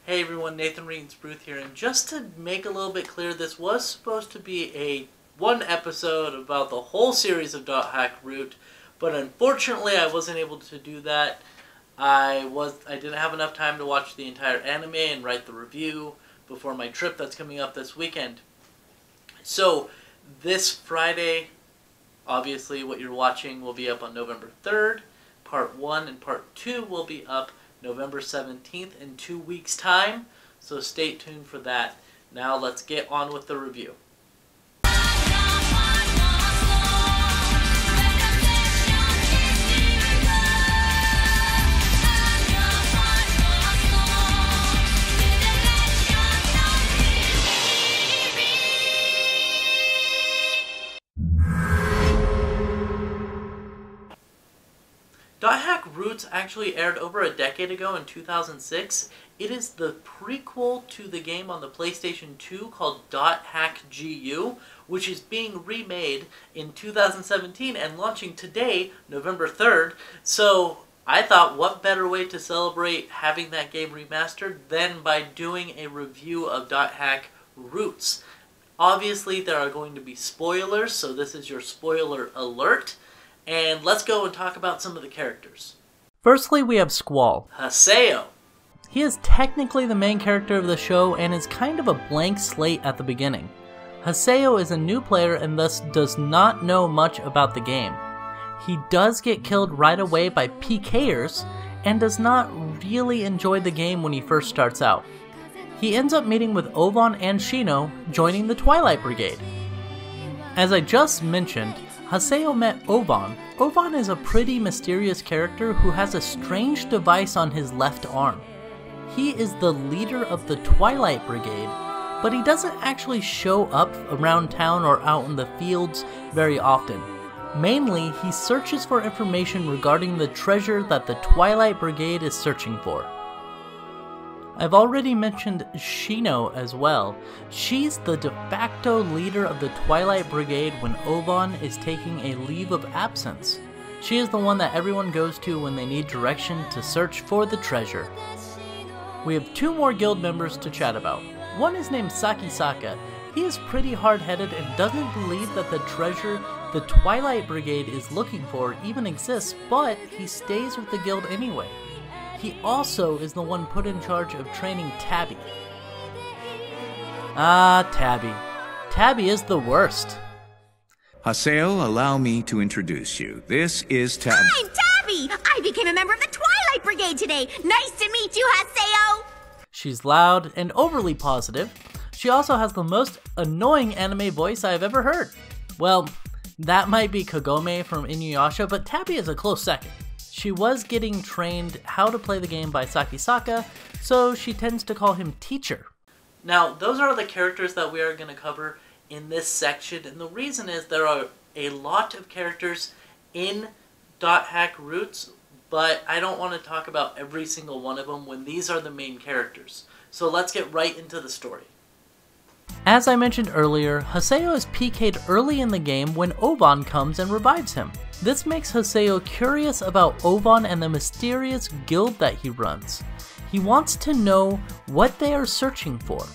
Hey everyone, Nathan Reetin's Bruce here, and just to make a little bit clear, this was supposed to be a one episode about the whole series of .hack Root, but unfortunately I wasn't able to do that. I didn't have enough time to watch the entire anime and write the review before my trip that's coming up this weekend. So this Friday, obviously what you're watching will be up on November 3rd. Part 1 and Part 2 will be up November 17th in 2 weeks' time, so stay tuned for that. Now let's get on with the review. .hack Roots actually aired over a decade ago in 2006. It is the prequel to the game on the PlayStation 2 called .hack GU, which is being remade in 2017 and launching today, November 3rd. So I thought, what better way to celebrate having that game remastered than by doing a review of .hack Roots. Obviously there are going to be spoilers, so this is your spoiler alert. And let's go and talk about some of the characters. Firstly, we have Squall, Haseo. He is technically the main character of the show and is kind of a blank slate at the beginning. Haseo is a new player and thus does not know much about the game. He does get killed right away by PKers and does not really enjoy the game when he first starts out. He ends up meeting with Ovan and Shino, joining the Twilight Brigade. As I just mentioned, Haseo met Ovan. Ovan is a pretty mysterious character who has a strange device on his left arm. He is the leader of the Twilight Brigade, but he doesn't actually show up around town or out in the fields very often. Mainly, he searches for information regarding the treasure that the Twilight Brigade is searching for. I've already mentioned Shino as well. She's the de facto leader of the Twilight Brigade when Ovan is taking a leave of absence. She is the one that everyone goes to when they need direction to search for the treasure. We have two more guild members to chat about. One is named Sakisaka. He is pretty hard-headed and doesn't believe that the treasure the Twilight Brigade is looking for even exists, but he stays with the guild anyway. He also is the one put in charge of training Tabby. Ah, Tabby. Tabby is the worst. Haseo, allow me to introduce you. This is Tabby. I'm Tabby! I became a member of the Twilight Brigade today! Nice to meet you, Haseo! She's loud and overly positive. She also has the most annoying anime voice I've ever heard. Well, that might be Kagome from Inuyasha, but Tabby is a close second. She was getting trained how to play the game by Sakisaka, so she tends to call him Teacher. Now, those are the characters that we are going to cover in this section, and the reason is there are a lot of characters in .hack Roots, but I don't want to talk about every single one of them when these are the main characters. So let's get right into the story. As I mentioned earlier, Haseo is PK'd early in the game when Ovan comes and revives him. This makes Haseo curious about Ovan and the mysterious guild that he runs. He wants to know what they are searching for.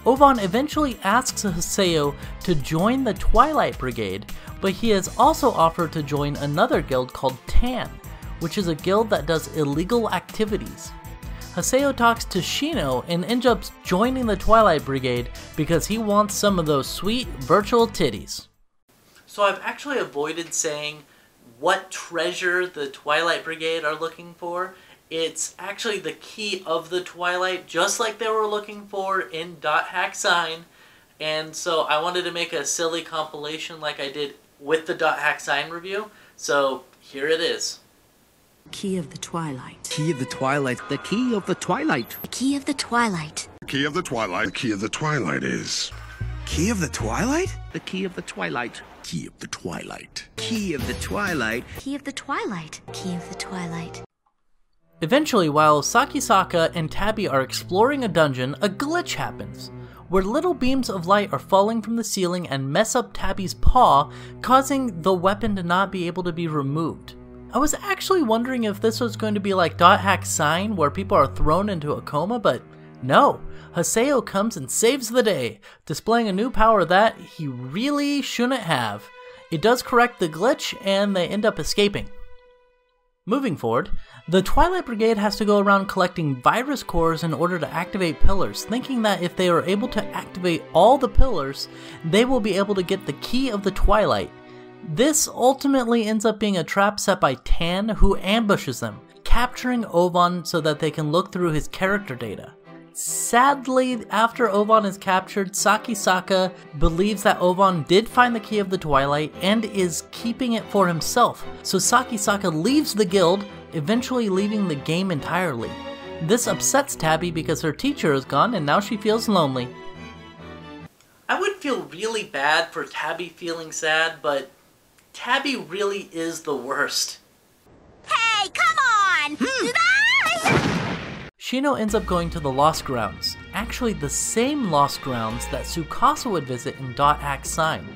Ovan eventually asks Haseo to join the Twilight Brigade, but he has also offered to join another guild called Tan, which is a guild that does illegal activities. Haseo talks to Shino and ends up joining the Twilight Brigade because he wants some of those sweet virtual titties. So I've actually avoided saying what treasure the Twilight Brigade are looking for. It's actually the key of the Twilight, just like they were looking for in .hack Sign. And so I wanted to make a silly compilation like I did with the .hack Sign review. So here it is. Key of the Twilight. Key of the Twilight. The key of the Twilight. The key of the Twilight. The key of the Twilight. The key of the Twilight is... Key of the Twilight? The key of the Twilight. Key of the Twilight. Key of the Twilight. Key of the Twilight. Key of the Twilight. Eventually, while Sakisaka and Tabby are exploring a dungeon, a glitch happens, where little beams of light are falling from the ceiling and mess up Tabby's paw, causing the weapon to not be able to be removed. I was actually wondering if this was going to be like .hack Sign, where people are thrown into a coma, but No, Haseo comes and saves the day, displaying a new power that he really shouldn't have. It does correct the glitch, and they end up escaping. Moving forward, the Twilight Brigade has to go around collecting virus cores in order to activate pillars, thinking that if they are able to activate all the pillars, they will be able to get the key of the Twilight. This ultimately ends up being a trap set by Tan, who ambushes them, capturing Ovan so that they can look through his character data. Sadly, after Ovan is captured, Sakisaka believes that Ovan did find the key of the Twilight and is keeping it for himself, so Sakisaka leaves the guild, eventually leaving the game entirely. This upsets Tabby because her teacher is gone and now she feels lonely. I would feel really bad for Tabby feeling sad, but Tabby really is the worst. Hey, come on! Shino ends up going to the Lost Grounds, actually the same Lost Grounds that Tsukasa would visit in .hack Sign.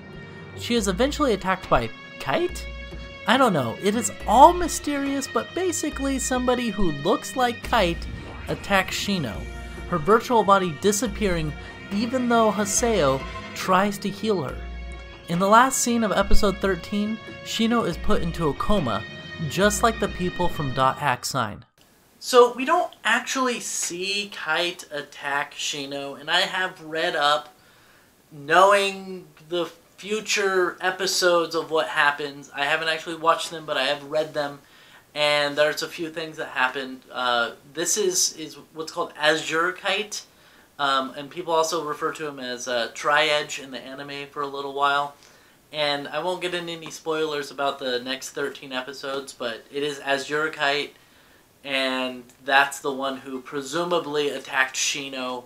She is eventually attacked by Kite? I don't know, it is all mysterious, but basically somebody who looks like Kite attacks Shino, her virtual body disappearing even though Haseo tries to heal her. In the last scene of episode 13, Shino is put into a coma, just like the people from .hack Sign. So we don't actually see Kite attack Shino, and I have read up, knowing the future episodes of what happens. I haven't actually watched them, but I have read them, and there's a few things that happened. This is what's called Azure Kite, and people also refer to him as Tri-Edge in the anime for a little while. And I won't get into any spoilers about the next 13 episodes, but it is Azure Kite, and that's the one who presumably attacked Shino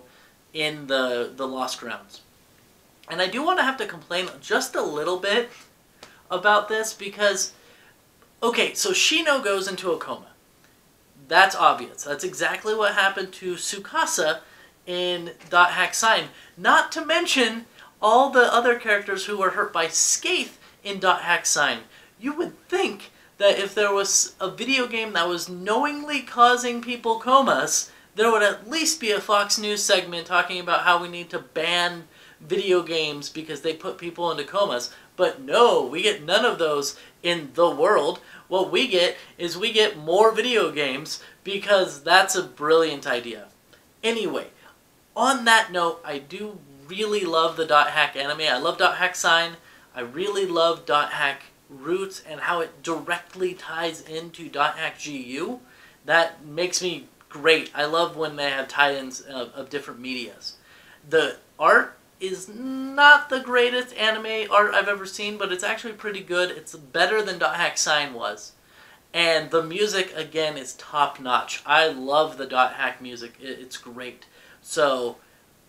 in the Lost Grounds. And I do want to have to complain just a little bit about this because, okay, so Shino goes into a coma. That's obvious. That's exactly what happened to Tsukasa in .hack Sign. Not to mention all the other characters who were hurt by Scathe in .hack Sign. You would think that if there was a video game that was knowingly causing people comas, there would at least be a Fox News segment talking about how we need to ban video games because they put people into comas. But no, we get none of those in the world. What we get is we get more video games because that's a brilliant idea. Anyway, on that note, I do really love the .hack anime. I love .hack Sign. I really love .hack Roots and how it directly ties into .hack GU. That makes me great. I love when they have tie-ins of different medias. The art is not the greatest anime art I've ever seen, but it's actually pretty good. It's better than .hack Sign was. And the music, again, is top-notch. I love the .hack music. It's great. So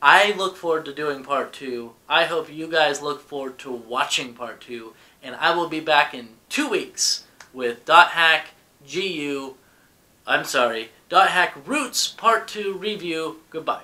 I look forward to doing part 2. I hope you guys look forward to watching part 2. And I will be back in 2 weeks with .hack Roots Part 2 review. Goodbye.